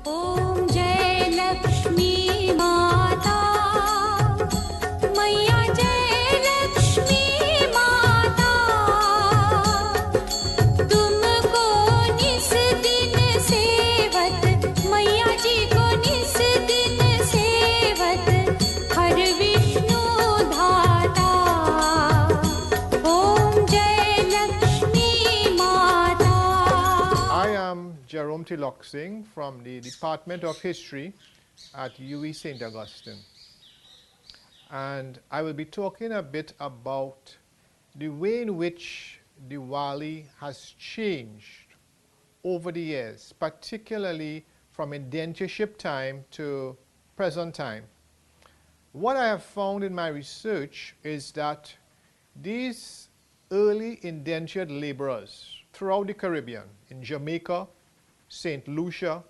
Om Jai Lakshmi Mata, Maiya Jai Lakshmi Mata, tumko nis din sevat, Maiya ji ko nis din sevat, Har Vishnu Dhata, Om Jai Lakshmi Mata. I am Jerome Teelucksingh from the Department of History at UWI St. Augustine. And I will be talking a bit about the way in which Diwali has changed over the years, particularly from indentureship time to present time. What I have found in my research is that these early indentured laborers throughout the Caribbean, in Jamaica, St. Lucia,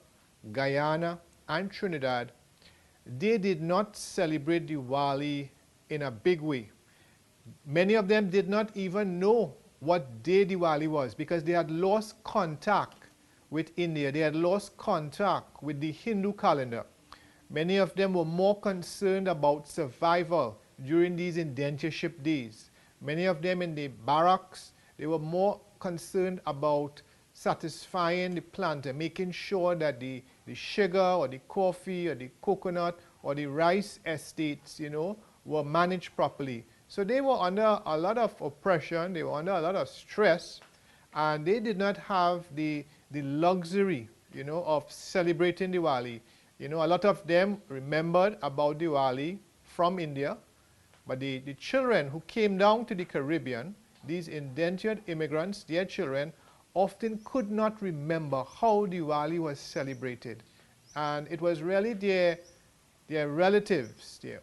Guyana, and Trinidad, they did not celebrate Diwali in a big way. Many of them did not even know what day Diwali was because they had lost contact with India. They had lost contact with the Hindu calendar. Many of them were more concerned about survival during these indentureship days. Many of them in the barracks, they were more concerned about satisfying the planter, making sure that the sugar or the coffee or the coconut or the rice estates, were managed properly. So they were under a lot of oppression, they were under a lot of stress, and they did not have the luxury, of celebrating Diwali. A lot of them remembered about Diwali from India, but the children who came down to the Caribbean, these indentured immigrants, their children, often could not remember how Diwali was celebrated. And it was really their relatives, their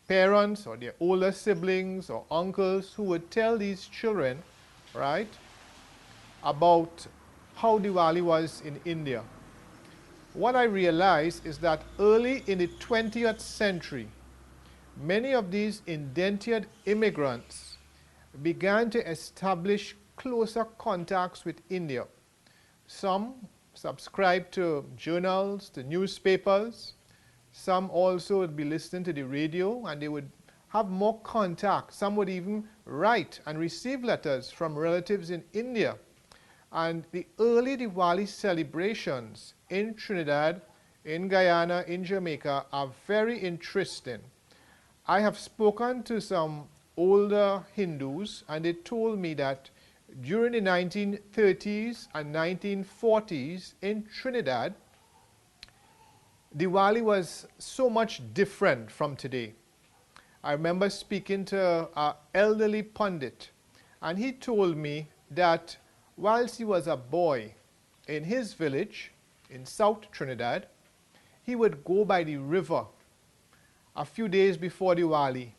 parents or their older siblings or uncles who would tell these children, right, about how Diwali was in India. What I realized is that early in the 20th century, many of these indentured immigrants began to establish closer contacts with India. Some subscribed to journals, to newspapers. Some also would be listening to the radio, and they would have more contact. Some would even write and receive letters from relatives in India. And the early Diwali celebrations in Trinidad, in Guyana, in Jamaica are very interesting. I have spoken to some older Hindus, and they told me that during the 1930s and 1940s in Trinidad, Diwali was so much different from today. I remember speaking to an elderly pundit, and he told me that whilst he was a boy in his village in South Trinidad, he would go by the river a few days before Diwali,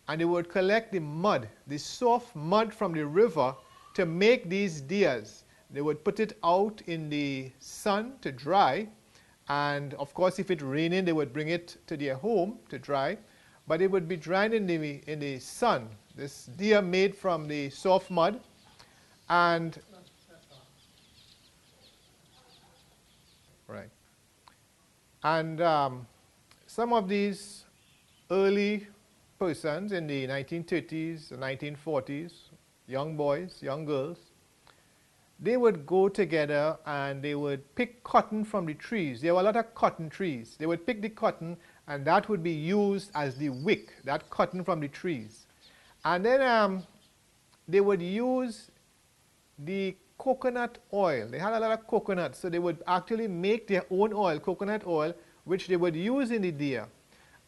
and they would collect the mud, the soft mud from the river, to make these diyas. They would put it out in the sun to dry, and of course if it's raining they would bring it to their home to dry, but it would be dried in the sun, this diya made from the soft mud. And right, and some of these early persons in the 1930s, 1940s, young boys, young girls, they would go together and they would pick cotton from the trees. There were a lot of cotton trees. They would pick the cotton, and that would be used as the wick, that cotton from the trees. And then they would use the coconut oil. They had a lot of coconut, so they would actually make their own oil, coconut oil, which they would use in the diya.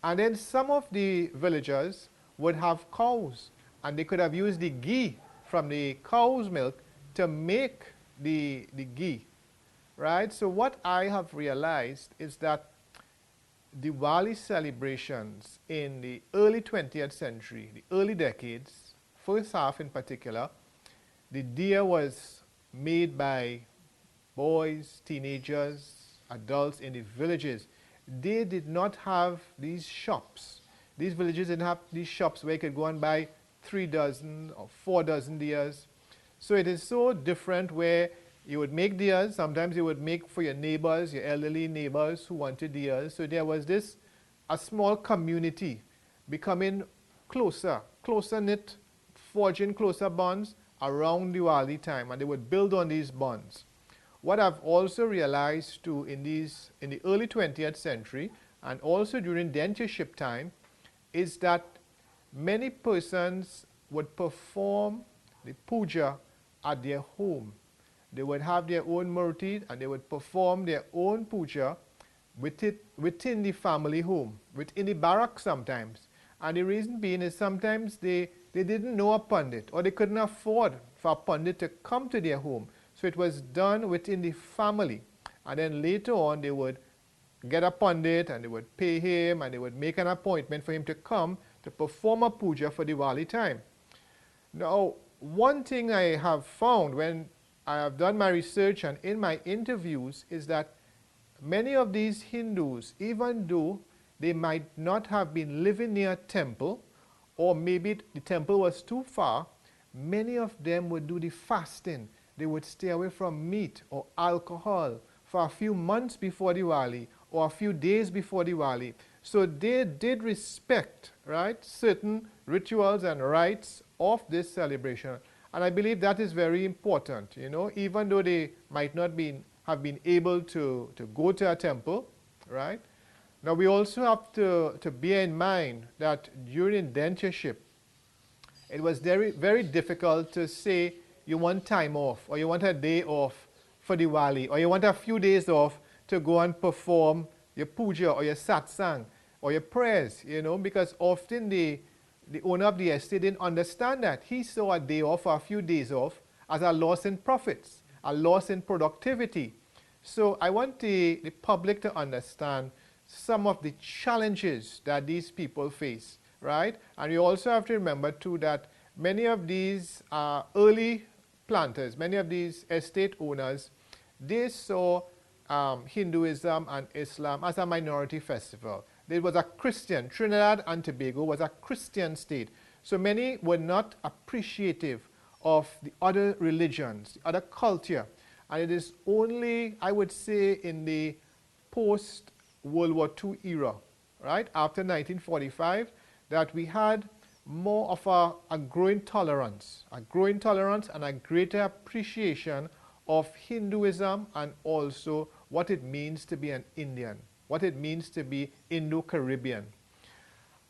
And then some of the villagers would have cows, and they could have used the ghee from the cow's milk to make the ghee, right? So what I have realized is that Diwali celebrations in the early 20th century, the early decades, first half in particular, the diya was made by boys, teenagers, adults in the villages. They did not have these shops. These villages didn't have these shops where you could go and buy 3 dozen or 4 dozen diyas. So it is so different where You would make diyas. Sometimes you would make for your neighbors, your elderly neighbors who wanted diyas. So there was this, a small community becoming closer, closer knit, forging closer bonds around Diwali time, and they would build on these bonds. What I've also realized too in the early 20th century and also during dentureship time is that many persons would perform the puja at their home. They would have their own murti and they would perform their own puja within the family home, within the barrack sometimes. And the reason being is sometimes they didn't know a pandit or they couldn't afford for a pandit to come to their home. So it was done within the family. And then later on they would get a pandit and they would pay him and they would make an appointment for him to come to perform a puja for Diwali time. Now, one thing I have found when I have done my research and in my interviews is that many of these Hindus, even though they might not have been living near a temple, or maybe the temple was too far, many of them would do the fasting. They would stay away from meat or alcohol for a few months before Diwali or a few days before Diwali. So they did respect, right, certain rituals and rites of this celebration. And I believe that is very important, you know, even though they might not have been able to go to a temple, right? Now we also have to bear in mind that during dentureship, it was very, very difficult to say you want time off or you want a day off for Diwali or you want a few days off to go and perform your puja or your satsang or your prayers, you know, because often the owner of the estate didn't understand that. He saw a day off or a few days off as a loss in profits, a loss in productivity. So I want the public to understand some of the challenges that these people face, right? And you also have to remember too that many of these early planters, many of these estate owners, they saw Hinduism and Islam as a minority festival. There was a Christian, Trinidad and Tobago was a Christian state. So many were not appreciative of the other religions, the other culture. And it is only, I would say, in the post-World War II era, right, after 1945, that we had more of a growing tolerance and a greater appreciation of Hinduism and also what it means to be an Indian, what it means to be Indo-Caribbean.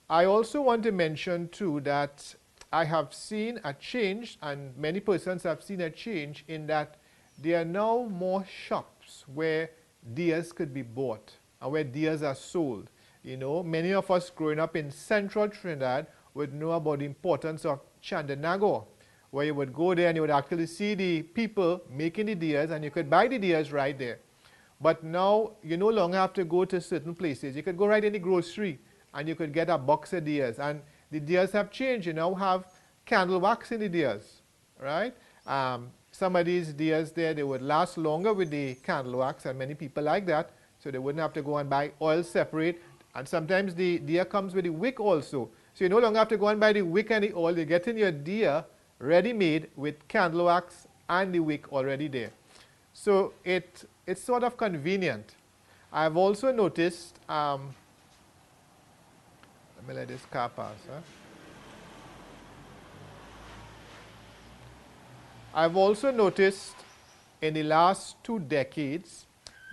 I also want to mention too that I have seen a change, and many persons have seen a change, in that there are now more shops where diyas could be bought and where diyas are sold. You know, many of us growing up in central Trinidad would know about the importance of Chandanago, where you would go there and you would actually see the people making the diyas and you could buy the diyas right there. But now you no longer have to go to certain places. You could go right in the grocery and you could get a box of diyas. And the diyas have changed. You now have candle wax in the diyas, right? Some of these diyas there, they would last longer with the candle wax, and many people like that, so they wouldn't have to go and buy oil separate. And sometimes the diya comes with the wick also. So you no longer have to go and buy the wick and the oil. You get in your diya ready-made with candle wax and the wick already there. So it's sort of convenient. I've also noticed, let me let this car pass. Huh? I've also noticed in the last 2 decades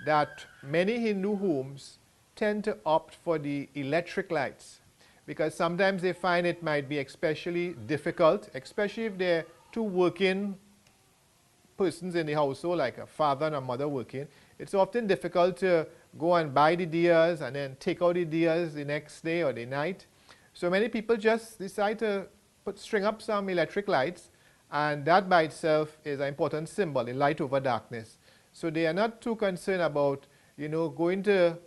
that many Hindu homes tend to opt for the electric lights, because sometimes they find it might be especially difficult, especially if there are 2 working persons in the household, like a father and a mother working. It's often difficult to go and buy the diyas and then take out the diyas the next day or the night. So many people just decide to string up some electric lights, and that by itself is an important symbol, the light over darkness. So they are not too concerned about, you know, going to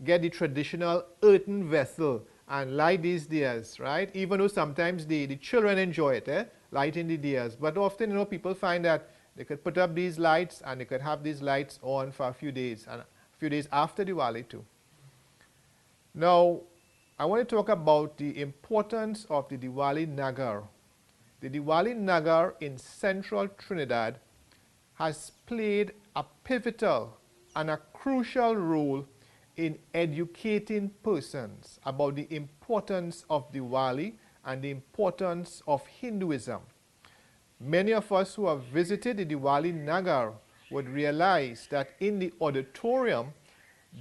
get the traditional earthen vessel and light these diyas, right? Even though sometimes the children enjoy it, lighting the diyas. But often, you know, people find that they could put up these lights and they could have these lights on for a few days, and a few days after Diwali too. Now, I want to talk about the importance of the Diwali Nagar. The Diwali Nagar in central Trinidad has played a pivotal and a crucial role in educating persons about the importance of Diwali and the importance of Hinduism. Many of us who have visited the Diwali Nagar would realize that in the auditorium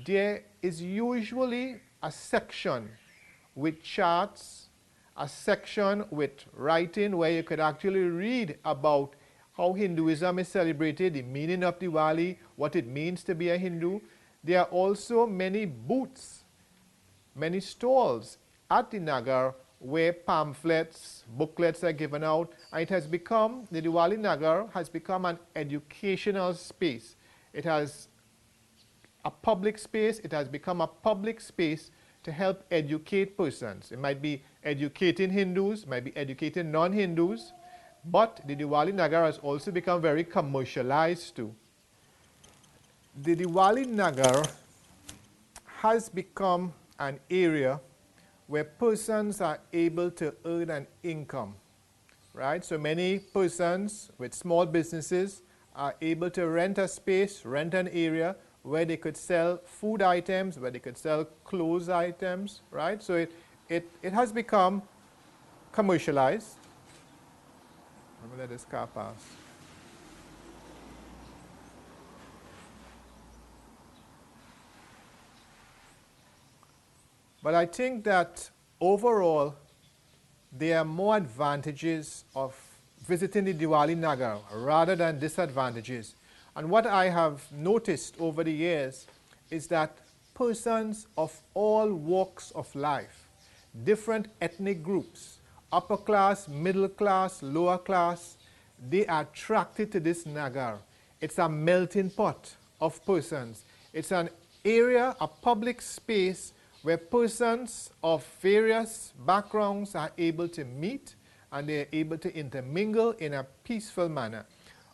there is usually a section with charts, a section with writing where you could actually read about how Hinduism is celebrated, the meaning of Diwali, what it means to be a Hindu. There are also many booths, many stalls at the Nagar where pamphlets, booklets are given out, and it has become, the Diwali Nagar has become an educational space. It has a public space, it has become a public space to help educate persons. It might be educating Hindus, might be educating non-Hindus, but the Diwali Nagar has also become very commercialized too. The Diwali Nagar has become an area where persons are able to earn an income, right? So many persons with small businesses are able to rent a space, rent an area where they could sell food items, where they could sell clothes items, right? So it has become commercialized. I'm going to let this car pass. But I think that overall, there are more advantages of visiting the Diwali Nagar rather than disadvantages. And what I have noticed over the years is that persons of all walks of life, different ethnic groups, upper class, middle class, lower class, they are attracted to this Nagar. It's a melting pot of persons. It's an area, a public space where persons of various backgrounds are able to meet and they're able to intermingle in a peaceful manner.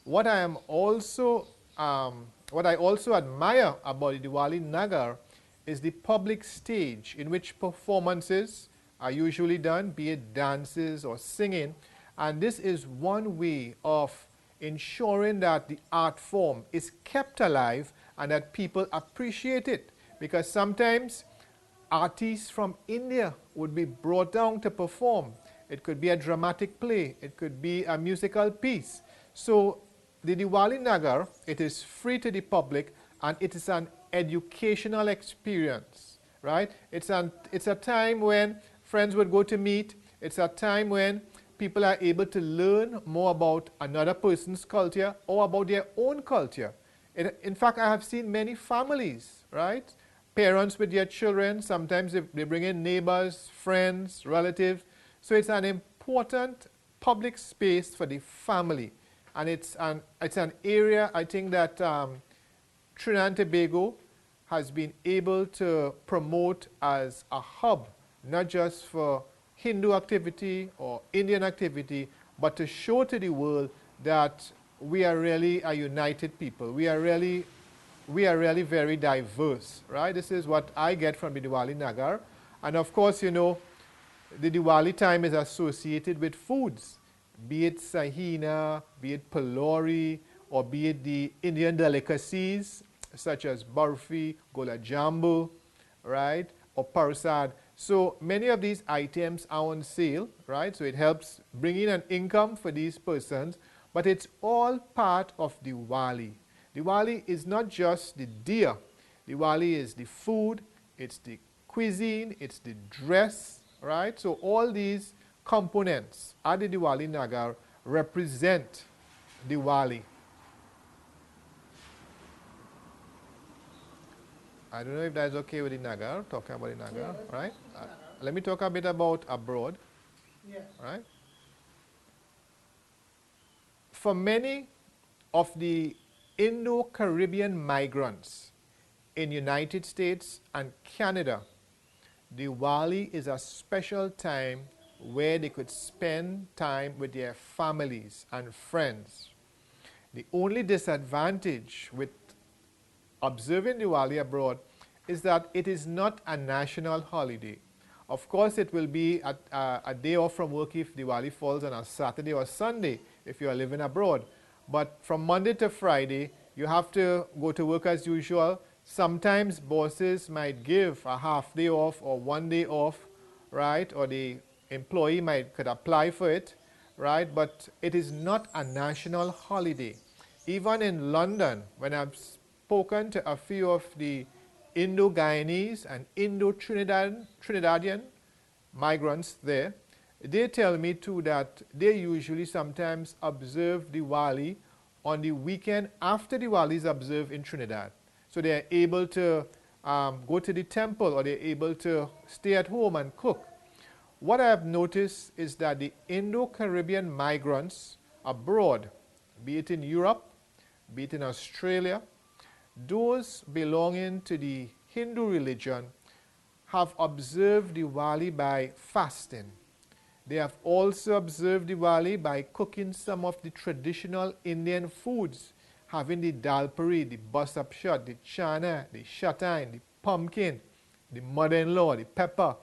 What I also admire about the Diwali Nagar is the public stage in which performances are usually done, be it dances or singing, and this is one way of ensuring that the art form is kept alive and that people appreciate it, because sometimes artists from India would be brought down to perform. It could be a dramatic play, it could be a musical piece. So the Diwali Nagar, it is free to the public and it is an educational experience, right? It's a time when friends would go to meet. It's a time when people are able to learn more about another person's culture or about their own culture. In fact, I have seen many families, right? Parents with their children, sometimes they bring in neighbors, friends, relatives. So it's an important public space for the family. And it's an area, I think, that Trinidad and Tobago has been able to promote as a hub, not just for Hindu activity or Indian activity, but to show to the world that we are really a united people. We are really very diverse, right? This is what I get from the Diwali Nagar. And of course, you know, the Diwali time is associated with foods, be it sahina, be it pulori, or be it the Indian delicacies such as barfi, gola jambu, right, or parsad. So many of these items are on sale, right? So it helps bring in an income for these persons, but it's all part of Diwali. Diwali is not just the deer. Diwali is the food, it's the cuisine, it's the dress, right? So all these components at the Diwali Nagar represent Diwali. I don't know if that's okay with the Nagar, talking about the Nagar, yeah, right? Let me talk a bit about abroad, yeah, right? For many of the Indo-Caribbean migrants in United States and Canada, Diwali is a special time where they could spend time with their families and friends. The only disadvantage with observing Diwali abroad is that it is not a national holiday. Of course, it will be a day off from work if Diwali falls on a Saturday or Sunday if you are living abroad. but from Monday to Friday, you have to go to work as usual. Sometimes bosses might give a half day off or 1 day off, right? Or the employee could apply for it, right? But it is not a national holiday. Even in London, when I've spoken to a few of the Indo-Guyanese and Indo-Trinidadian migrants there, they tell me too that they usually sometimes observe Diwali on the weekend after Diwali is observed in Trinidad. So they are able to go to the temple, or they're able to stay at home and cook. What I have noticed is that the Indo-Caribbean migrants abroad, be it in Europe, be it in Australia, those belonging to the Hindu religion have observed Diwali by fasting. They have also observed Diwali by cooking some of the traditional Indian foods, having the dal puri, the bus-up shot, the chana, the shatain, the pumpkin, the mother-in-law, the pepper,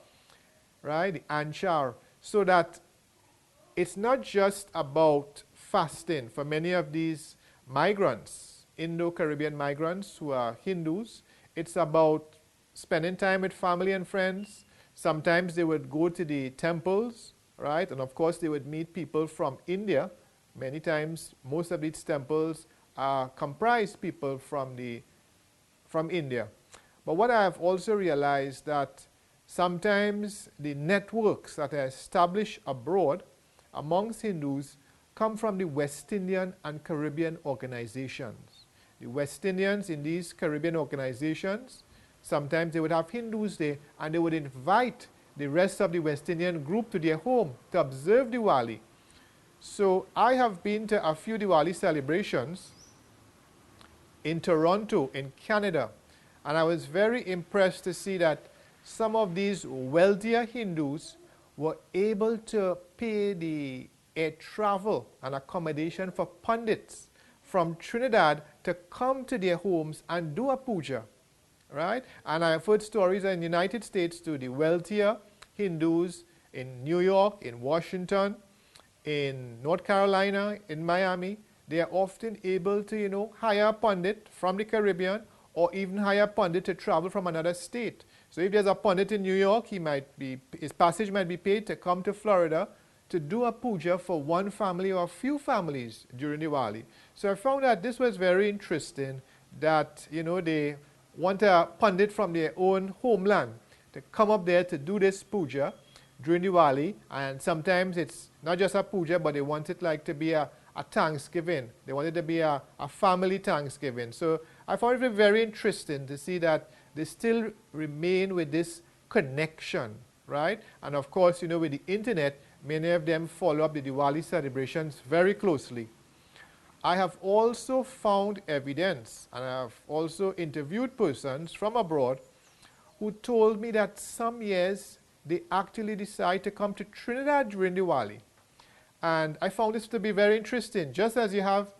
right, the anchar, so that it's not just about fasting. For many of these migrants, Indo-Caribbean migrants who are Hindus, it's about spending time with family and friends. Sometimes they would go to the temples, right? And of course they would meet people from India. Many times, most of these temples comprise people from India. But what I have also realized that sometimes the networks that are established abroad amongst Hindus come from the West Indian and Caribbean organizations. The West Indians in these Caribbean organizations, sometimes they would have Hindus there, and they would invite the rest of the West Indian group to their home to observe Diwali. So I have been to a few Diwali celebrations in Toronto, in Canada, and I was very impressed to see that some of these wealthier Hindus were able to pay the air travel and accommodation for pundits from Trinidad to come to their homes and do a puja, right? And I've heard stories in the United States too, the wealthier Hindus in New York, in Washington, in North Carolina, in Miami, they are often able to, hire a pundit from the Caribbean, or even hire a pundit to travel from another state. So if there's a pundit in New York, his passage might be paid to come to Florida to do a puja for one family or a few families during Diwali. So I found that this was very interesting, that they want a pundit from their own homeland to come up there to do this puja during Diwali. And sometimes it's not just a puja, but they want it like to be a Thanksgiving. They want it to be a family Thanksgiving. So I found it very interesting to see that they still remain with this connection, right? And of course, with the internet, many of them follow up the Diwali celebrations very closely. I have also found evidence, and I have also interviewed persons from abroad who told me that some years they actually decide to come to Trinidad during Diwali. And I found this to be very interesting. Just as you have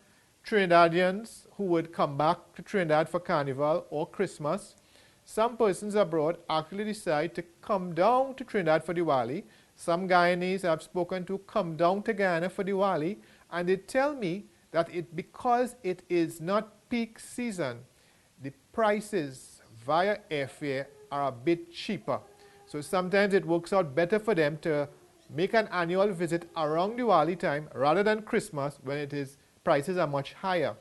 Trinidadians who would come back to Trinidad for Carnival or Christmas, some persons abroad actually decide to come down to Trinidad for Diwali. Some Guyanese I've spoken to come down to Guyana for Diwali, and they tell me that because it is not peak season, the prices via airfare are a bit cheaper. So sometimes it works out better for them to make an annual visit around Diwali time rather than Christmas, when prices are much higher.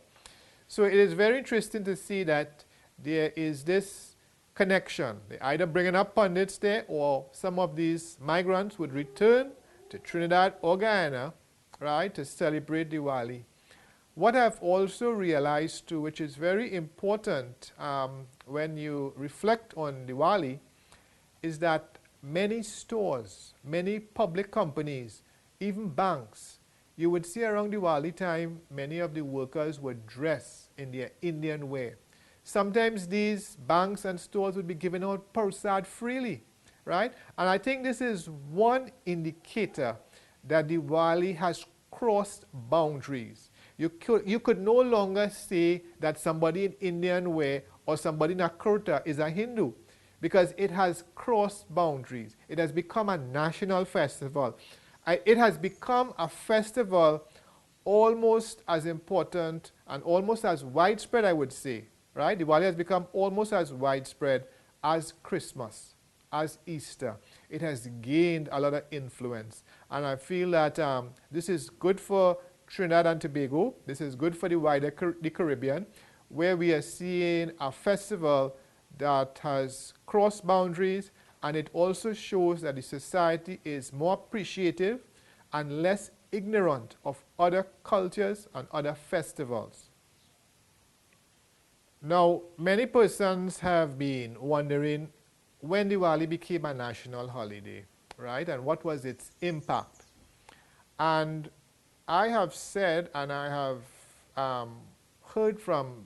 So it is very interesting to see that there is this connection. They either bringing up pundits there, or some of these migrants would return to Trinidad or Guyana, right, to celebrate Diwali. What I've also realized too, which is very important when you reflect on Diwali, is that many stores, many public companies, even banks, you would see around Diwali time, many of the workers would dress in their Indian wear. Sometimes these banks and stores would be giving out prasad freely, right? And I think this is one indicator that Diwali has crossed boundaries. You could no longer say that somebody in Indian wear or somebody in a kurta is a Hindu, because it has crossed boundaries. It has become a national festival. It has become a festival almost as important and almost as widespread, I would say, right? Diwali has become almost as widespread as Christmas, as Easter. It has gained a lot of influence. And I feel that this is good for Trinidad and Tobago. This is good for the wider the Caribbean, where we are seeing a festival that has crossed boundaries, and it also shows that the society is more appreciative and less ignorant of other cultures and other festivals. Now, many persons have been wondering when Diwali became a national holiday, right? And what was its impact? And I have said, and I have heard from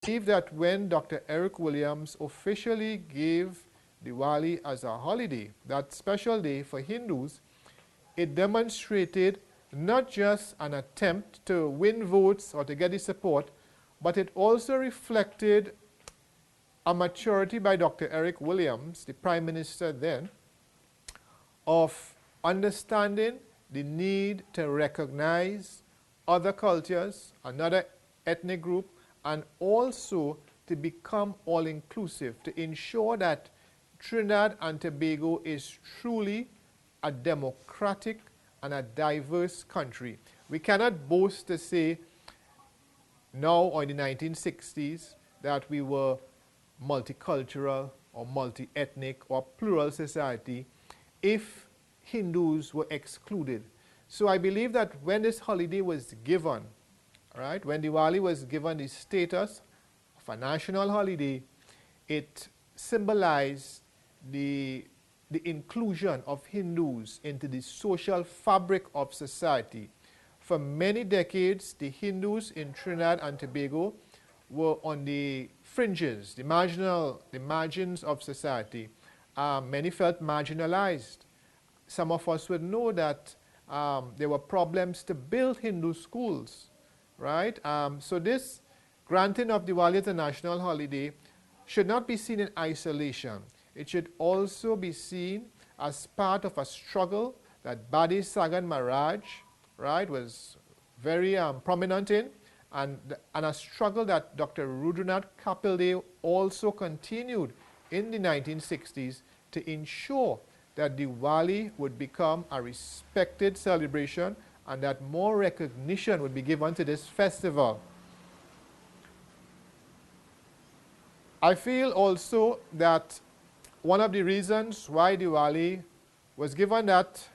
believe that when Dr. Eric Williams officially gave Diwali as a holiday, that special day for Hindus, it demonstrated not just an attempt to win votes or to get the support, but it also reflected a maturity by Dr. Eric Williams, the Prime Minister then, of understanding the need to recognize other cultures, another ethnic group, and also to become all-inclusive, to ensure that Trinidad and Tobago is truly a democratic and a diverse country. We cannot boast to say now or in the 1960s that we were multicultural or multi-ethnic or plural society if Hindus were excluded. So I believe that when this holiday was given, right, when Diwali was given the status of a national holiday, it symbolized the inclusion of Hindus into the social fabric of society. For many decades, the Hindus in Trinidad and Tobago were on the fringes, the margins of society. Many felt marginalized. Some of us would know that there were problems to build Hindu schools, right? So this granting of Diwali as a national holiday should not be seen in isolation. It should also be seen as part of a struggle that Badi Sagan Maharaj, right, was very prominent in, and a struggle that Dr. Rudranath Kapildev also continued in the 1960s to ensure that Diwali would become a respected celebration and that more recognition would be given to this festival. I feel also that one of the reasons why Diwali was given that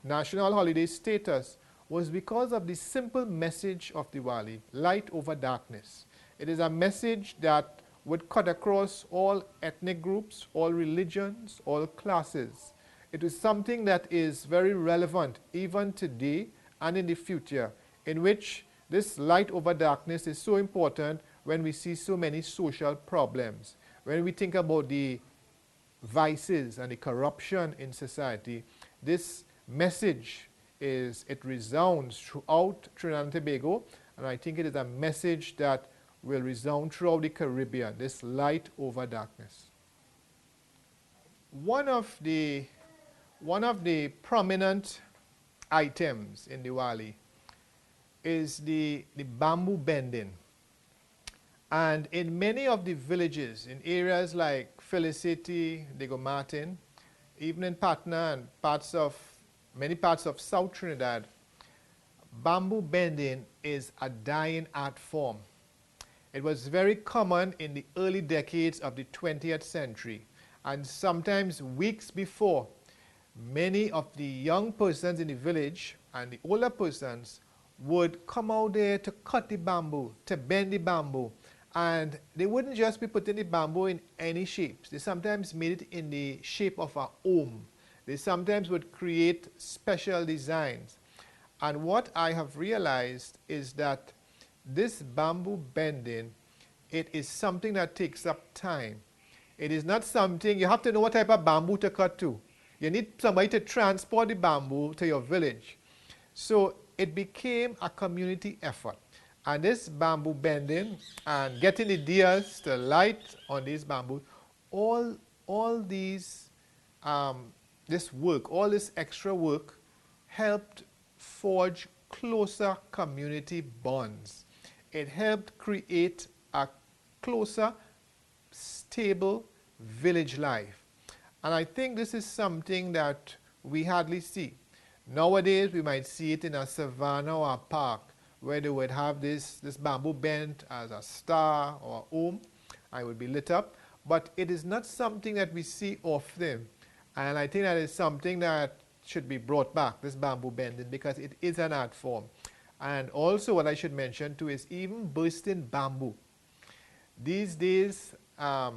national holiday status was because of the simple message of Diwali, light over darkness. It is a message that would cut across all ethnic groups, all religions, all classes. It is something that is very relevant even today and in the future, in which this light over darkness is so important when we see so many social problems. When we think about the vices and the corruption in society, this message it resounds throughout Trinidad and Tobago, and I think it is a message that will resound throughout the Caribbean, this light over darkness. one of the prominent items in Diwali is the bamboo bending. And in many of the villages, in areas like Felicity, Diego Martin, even in Patna and many parts of South Trinidad, bamboo bending is a dying art form. It was very common in the early decades of the 20th century, and sometimes weeks before, many of the young persons in the village and the older persons would come out there to cut the bamboo, to bend the bamboo. And they wouldn't just be putting the bamboo in any shapes. They sometimes made it in the shape of a Om. They sometimes would create special designs. And what I have realized is that this bamboo bending, it is something that takes up time. It is not something, you have to know what type of bamboo to cut to. You need somebody to transport the bamboo to your village. So it became a community effort. And this bamboo bending and getting the diyas to light on these bamboo, all these, this work, all this extra work helped forge closer community bonds. It helped create a closer, stable village life. And I think this is something that we hardly see. Nowadays, we might see it in a savanna or a park, where they would have this bamboo bent as a star or Om, and it would be lit up. But it is not something that we see often. And I think that is something that should be brought back, this bamboo bending, because it is an art form. And also what I should mention too is even bursting bamboo. These days,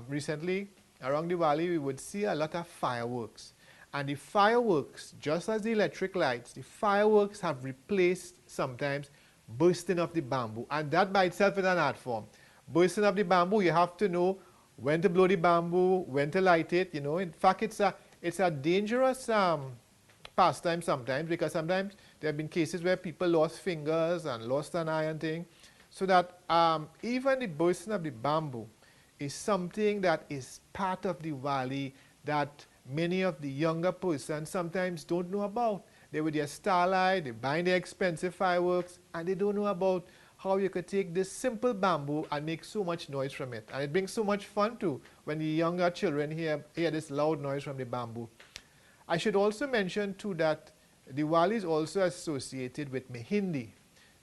recently, around Diwali, we would see a lot of fireworks. And the fireworks, just as the electric lights, the fireworks have replaced sometimes bursting of the bamboo, and that by itself is an art form. Bursting of the bamboo, you have to know when to blow the bamboo, when to light it. You know, in fact, it's a dangerous pastime sometimes, because sometimes there have been cases where people lost fingers and lost an eye and thing. So that even the bursting of the bamboo is something that is part of Diwali that many of the younger persons sometimes don't know about. They with their starlight, they buy their expensive fireworks, and they don't know about how you could take this simple bamboo and make so much noise from it. And it brings so much fun too when the younger children hear this loud noise from the bamboo. I should also mention too that Diwali is also associated with Mehindi.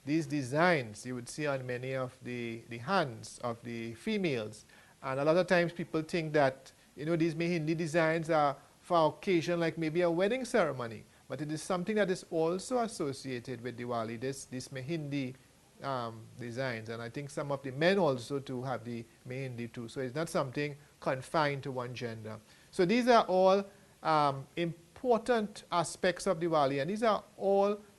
These designs you would see on many of the hands of the females. And a lot of times people think that, you know, these Mehindi designs are for occasion like maybe a wedding ceremony. But it is something that is also associated with Diwali, this Mehindi designs. And I think some of the men also too have the Mehindi too. So it's not something confined to one gender. So these are all important aspects of Diwali, and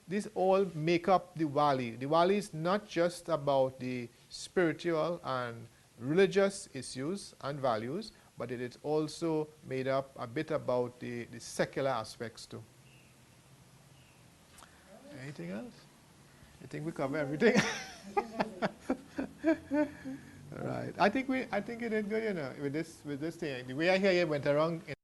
these all make up Diwali. Diwali is not just about the spiritual and religious issues and values, but it is also made up a bit about the secular aspects too. Anything else? I think we cover everything. All right. I think you did good, you know, with this thing. The way I hear you went around in